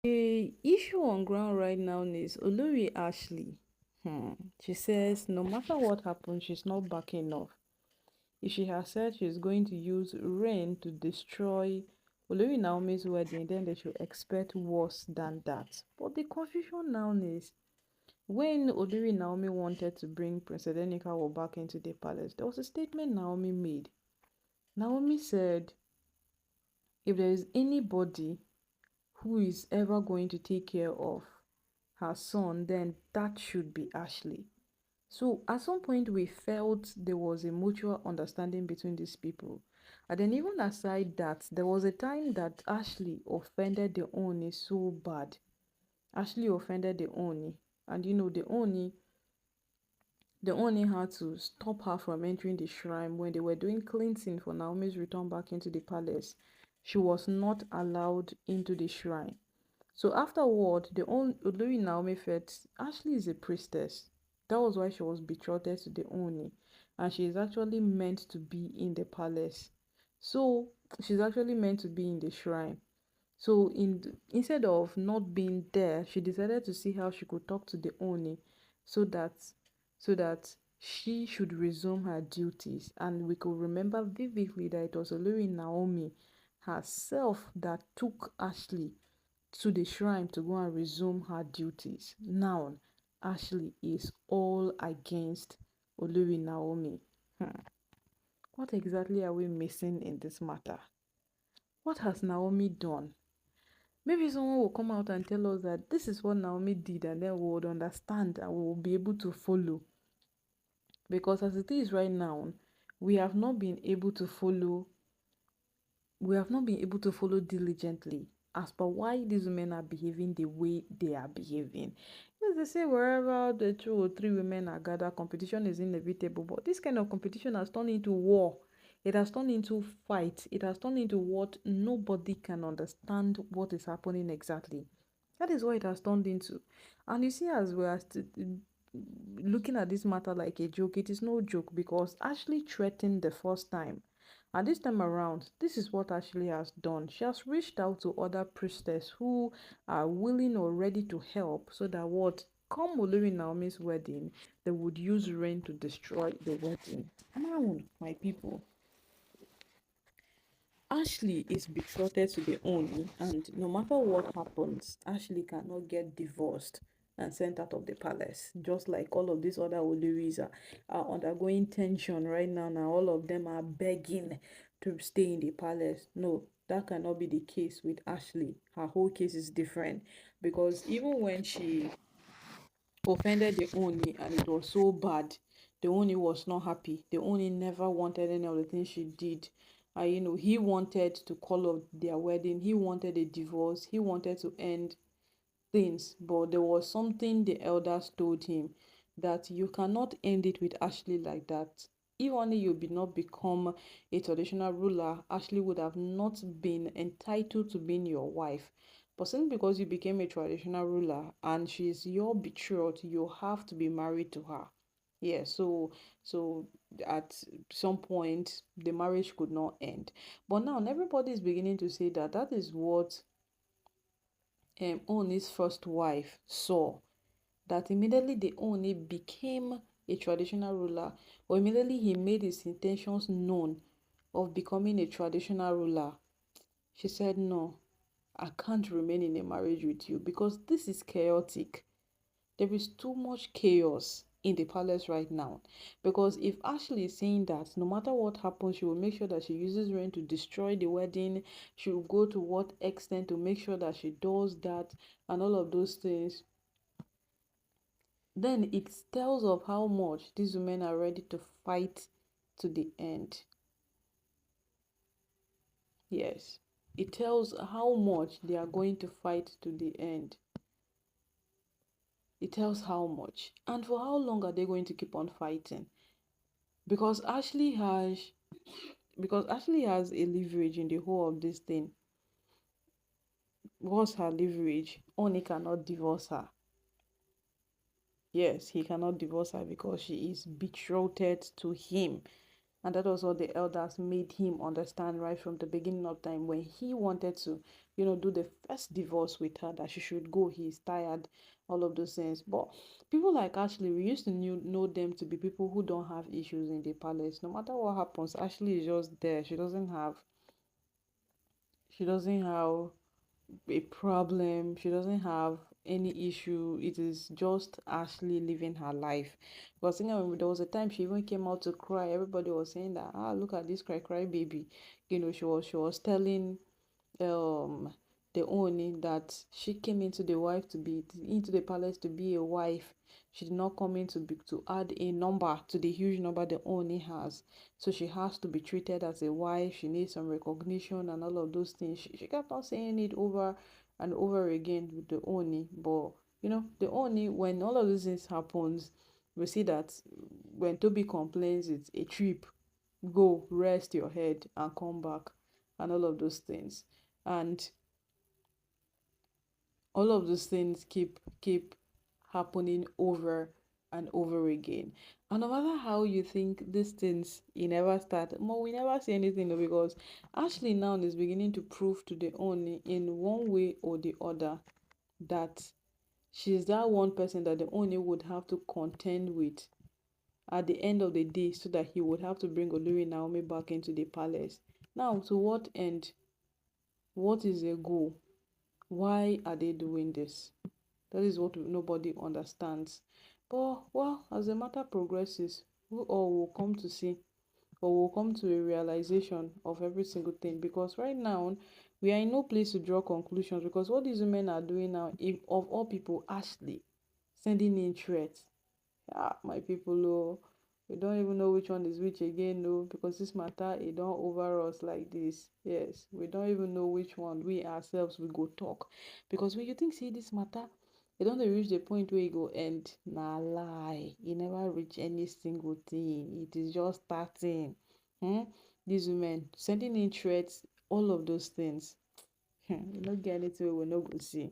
The issue on ground right now is Olori Ashley. She says no matter what happens, she's not backing off. If she has said she's going to use rain to destroy Olori Naomi's wedding, then they should expect worse than that. But the confusion now is when Olori Naomi wanted to bring Prince Adenikawa back into the palace, there was a statement Naomi made. Naomi said, if there is anybody who is ever going to take care of her son, then that should be Ashley. So at some point, we felt there was a mutual understanding between these people. And then, even aside that, there was a time that Ashley offended the Ooni so bad. Ashley offended the Ooni. And the Ooni had to stop her from entering the shrine when they were doing cleansing for Naomi's return back into the palace. She was not allowed into the shrine. So afterward, the Olori Naomi felt Ashley is a priestess. That was why she was betrothed to the Oni, and she is actually meant to be in the palace. So she's actually meant to be in the shrine. So instead of not being there, she decided to see how she could talk to the Oni, so that she should resume her duties. And we could remember vividly that it was Olori Naomi herself that took Ashley to the shrine to go and resume her duties. Now, Ashley is all against Olori Naomi. What exactly are we missing in this matter? What has Naomi done? Maybe someone will come out and tell us that this is what Naomi did, and then we would understand and we will be able to follow. Because as it is right now, we have not been able to follow diligently as per why these women are behaving the way they are behaving. Yes, they say wherever the 2 or 3 women are gathered, competition is inevitable. But this kind of competition has turned into war. It has turned into fight. It has turned into what nobody can understand what is happening exactly. That is what it has turned into. And you see, as we are looking at this matter like a joke, it is no joke because Ashley threatened the first time. And this time around, this is what Ashley has done. She has reached out to other priestess who are willing or ready to help so that what come Olori Naomi's wedding, they would use rain to destroy the wedding. Now, my people, Ashley is betrothed to the Ooni, and no matter what happens, Ashley cannot get divorced and sent out of the palace. Just like all of these other Oloris are undergoing tension right now. Now all of them are begging to stay in the palace. No, that cannot be the case with Ashley. Her whole case is different because even when she offended the Ooni and it was so bad, the Ooni was not happy. The Ooni never wanted any of the things she did. He wanted to call off their wedding. He wanted a divorce. He wanted to end things. But there was something the elders told him that you cannot end it with Ashley like that. If only you did not become a traditional ruler, Ashley would have not been entitled to being your wife. But simply because you became a traditional ruler and she is your betrothed, you have to be married to her. Yeah, so at some point the marriage could not end. But now everybody is beginning to say that that is what Ooni's first wife saw, that immediately the Ooni became a traditional ruler, or immediately he made his intentions known of becoming a traditional ruler, she said, no, I can't remain in a marriage with you because this is chaotic. There is too much chaos in the palace right now. Because if Ashley is saying that no matter what happens, she will make sure that she uses rain to destroy the wedding, she will go to what extent to make sure that she does that and all of those things, then it tells of how much these women are ready to fight to the end. Yes, it tells how much they are going to fight to the end. It tells how much. And for how long are they going to keep on fighting? Because Ashley has a leverage in the whole of this thing. What's her leverage? Oni cannot divorce her. Yes, he cannot divorce her because she is betrothed to him. And that was what the elders made him understand right from the beginning of time when he wanted to do the first divorce with her, that she should go, he's tired, all of those things. But people like Ashley, we used to know them to be people who don't have issues in the palace. No matter what happens, Ashley is just there. She doesn't have a problem. She doesn't have any issue. It is just Ashley living her life. Because there was a time she even came out to cry. Everybody was saying that, look at this cry baby. She was telling um the Ooni that she came into the palace to be a wife. She did not come in to add a number to the huge number the Ooni has. So she has to be treated as a wife. She needs some recognition and all of those things. She kept on saying it over and over again with the Ooni. But the Ooni, when all of these things happens, we see that when Tobi complains, it's a trip. Go rest your head and come back and all of those things. And all of those things keep happening over and over again. And no matter how you think these things, you never start, we never see anything though, because Ashley now is beginning to prove to the Ooni in one way or the other that she's that one person that the Ooni would have to contend with at the end of the day, so that he would have to bring Olori and Naomi back into the palace. Now, to what end? What is the goal? Why are they doing this? That is what nobody understands. But, well, as the matter progresses, we all will come to see, or will come to a realization of every single thing. Because right now, we are in no place to draw conclusions. Because what these women are doing now, if of all people, Ashley sending in threats. My people, oh, we don't even know which one is which again, no, because this matter, it don't over us like this. Yes, we don't even know which one we ourselves will go talk. Because when you think, see, this matter, it don't reach the point where you go end. Nah, lie. You never reach any single thing. It is just starting. These women sending in threats, all of those things. You don't get anything we will not go see.